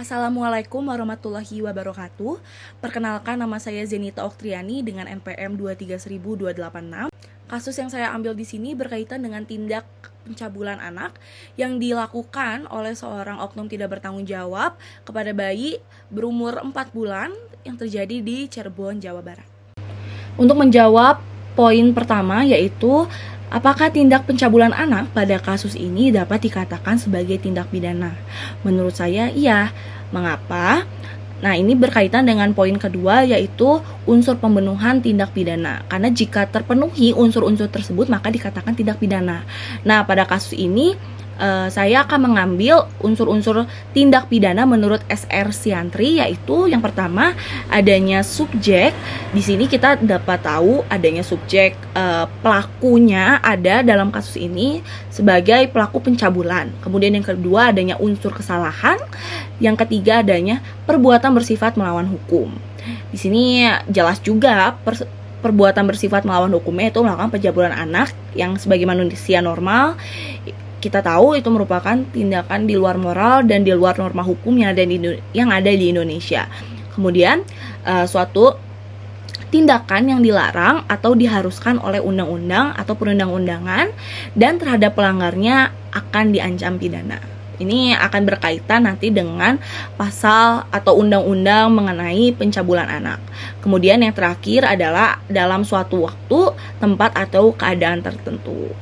Assalamualaikum warahmatullahi wabarakatuh. Perkenalkan, nama saya Zenita Oktriani dengan NPM 2300286. Kasus yang saya ambil di sini berkaitan dengan tindak pencabulan anak yang dilakukan oleh seorang oknum tidak bertanggung jawab kepada bayi berumur 4 bulan yang terjadi di Cirebon, Jawa Barat. Untuk menjawab poin pertama, yaitu apakah tindak pencabulan anak pada kasus ini dapat dikatakan sebagai tindak pidana? Menurut saya iya. Mengapa? Nah, ini berkaitan dengan poin kedua, yaitu unsur pembunuhan tindak pidana. Karena jika terpenuhi unsur-unsur tersebut, maka dikatakan tindak pidana. Nah, pada kasus ini saya akan mengambil unsur-unsur tindak pidana menurut SR Siantri, yaitu yang pertama adanya subjek. Di sini kita dapat tahu adanya subjek, pelakunya ada dalam kasus ini sebagai pelaku pencabulan. Kemudian yang kedua adanya unsur kesalahan. Yang ketiga adanya perbuatan bersifat melawan hukum. Di sini jelas juga perbuatan bersifat melawan hukumnya itu melakukan pencabulan anak yang sebagai manusia normal. Kita tahu itu merupakan tindakan di luar moral dan di luar norma hukum yang ada di Indonesia. Kemudian suatu tindakan yang dilarang atau diharuskan oleh undang-undang atau perundang-undangan dan terhadap pelanggarnya akan diancam pidana. Ini akan berkaitan nanti dengan pasal atau undang-undang mengenai pencabulan anak. Kemudian yang terakhir adalah dalam suatu waktu, tempat atau keadaan tertentu.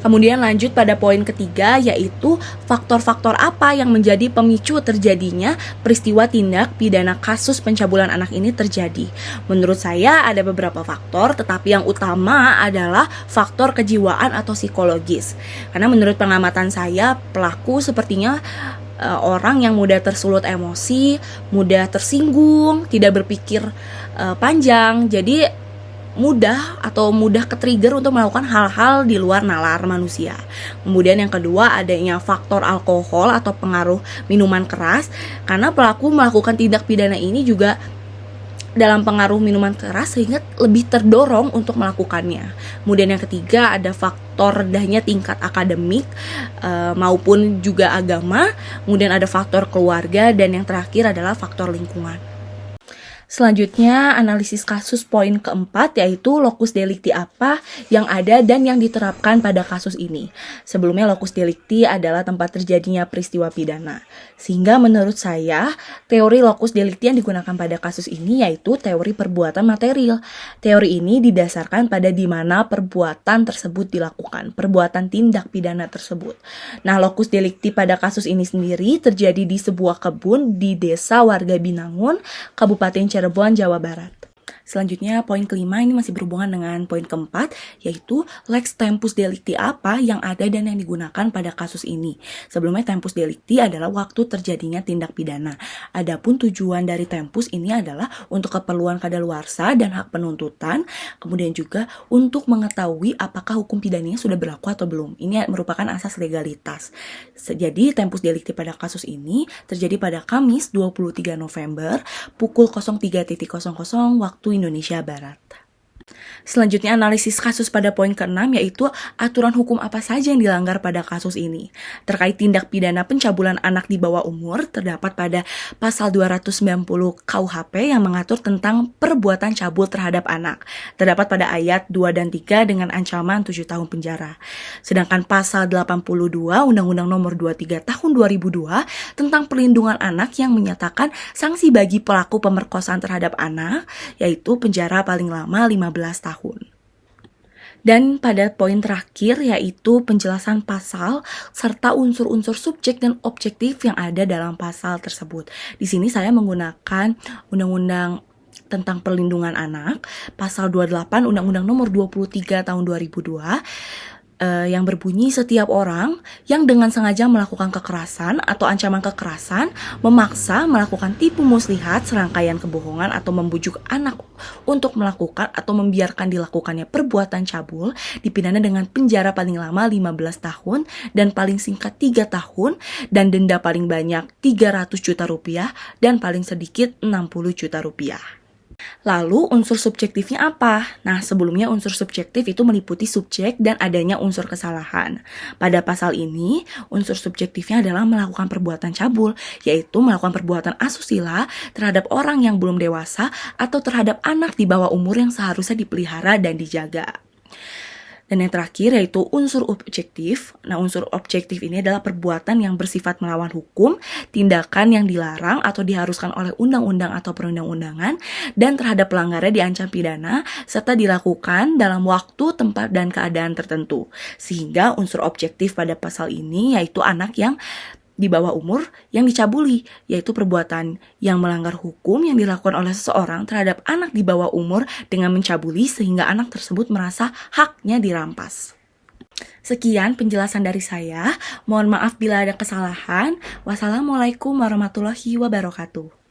Kemudian lanjut pada poin ketiga, yaitu faktor-faktor apa yang menjadi pemicu terjadinya peristiwa tindak pidana kasus pencabulan anak ini terjadi. Menurut saya ada beberapa faktor, tetapi yang utama adalah faktor kejiwaan atau psikologis. Karena menurut pengamatan saya, pelaku sepertinya orang yang mudah tersulut emosi, mudah tersinggung, tidak berpikir panjang, jadi mudah ke-trigger untuk melakukan hal-hal di luar nalar manusia. Kemudian yang kedua adanya faktor alkohol atau pengaruh minuman keras, karena pelaku melakukan tindak pidana ini juga dalam pengaruh minuman keras sehingga lebih terdorong untuk melakukannya. Kemudian yang ketiga ada faktor rendahnya tingkat akademik maupun juga agama. Kemudian ada faktor keluarga dan yang terakhir adalah faktor lingkungan. Selanjutnya, analisis kasus poin keempat, yaitu lokus delikti apa yang ada dan yang diterapkan pada kasus ini. Sebelumnya, lokus delikti adalah tempat terjadinya peristiwa pidana. Sehingga menurut saya, teori lokus delikti yang digunakan pada kasus ini yaitu teori perbuatan material. Teori ini didasarkan pada di mana perbuatan tersebut dilakukan, perbuatan tindak pidana tersebut. Nah, lokus delikti pada kasus ini sendiri terjadi di sebuah kebun di desa warga Binangun, Kabupaten Cirebon, Jawa Barat. Selanjutnya, poin kelima ini masih berhubungan dengan poin keempat, yaitu lex tempus delicti apa yang ada dan yang digunakan pada kasus ini. Sebelumnya, tempus delicti adalah waktu terjadinya tindak pidana. Adapun tujuan dari tempus ini adalah untuk keperluan kadaluarsa dan hak penuntutan, kemudian juga untuk mengetahui apakah hukum pidananya sudah berlaku atau belum. Ini merupakan asas legalitas. Jadi, tempus delicti pada kasus ini terjadi pada Kamis 23 November pukul 03.00 waktu Indonesia Barat. Selanjutnya analisis kasus pada poin ke-6, yaitu aturan hukum apa saja yang dilanggar pada kasus ini. Terkait tindak pidana pencabulan anak di bawah umur terdapat pada pasal 290 KUHP yang mengatur tentang perbuatan cabul terhadap anak. Terdapat pada ayat 2 dan 3 dengan ancaman 7 tahun penjara. Sedangkan pasal 82 Undang-Undang Nomor 23 Tahun 2002 tentang perlindungan anak yang menyatakan sanksi bagi pelaku pemerkosaan terhadap anak yaitu penjara paling lama 15 tahun. Dan pada poin terakhir yaitu penjelasan pasal serta unsur-unsur subjek dan objektif yang ada dalam pasal tersebut. Di sini saya menggunakan Undang-Undang tentang Perlindungan Anak, pasal 28 Undang-Undang Nomor 23 Tahun 2002 yang berbunyi setiap orang yang dengan sengaja melakukan kekerasan atau ancaman kekerasan, memaksa, melakukan tipu muslihat, serangkaian kebohongan atau membujuk anak untuk melakukan atau membiarkan dilakukannya perbuatan cabul dipidana dengan penjara paling lama 15 tahun dan paling singkat 3 tahun dan denda paling banyak 300 juta rupiah dan paling sedikit 60 juta rupiah. Lalu unsur subjektifnya apa? Nah, sebelumnya unsur subjektif itu meliputi subjek dan adanya unsur kesalahan. Pada pasal ini, unsur subjektifnya adalah melakukan perbuatan cabul, yaitu melakukan perbuatan asusila terhadap orang yang belum dewasa atau terhadap anak di bawah umur yang seharusnya dipelihara dan dijaga. Dan yang terakhir yaitu unsur objektif. Nah, unsur objektif ini adalah perbuatan yang bersifat melawan hukum, tindakan yang dilarang atau diharuskan oleh undang-undang atau perundang-undangan, dan terhadap pelanggarnya diancam pidana, serta dilakukan dalam waktu, tempat, dan keadaan tertentu. Sehingga unsur objektif pada pasal ini yaitu anak yang di bawah umur yang dicabuli, yaitu perbuatan yang melanggar hukum yang dilakukan oleh seseorang terhadap anak di bawah umur dengan mencabuli sehingga anak tersebut merasa haknya dirampas. Sekian penjelasan dari saya. Mohon maaf bila ada kesalahan. Wassalamualaikum warahmatullahi wabarakatuh.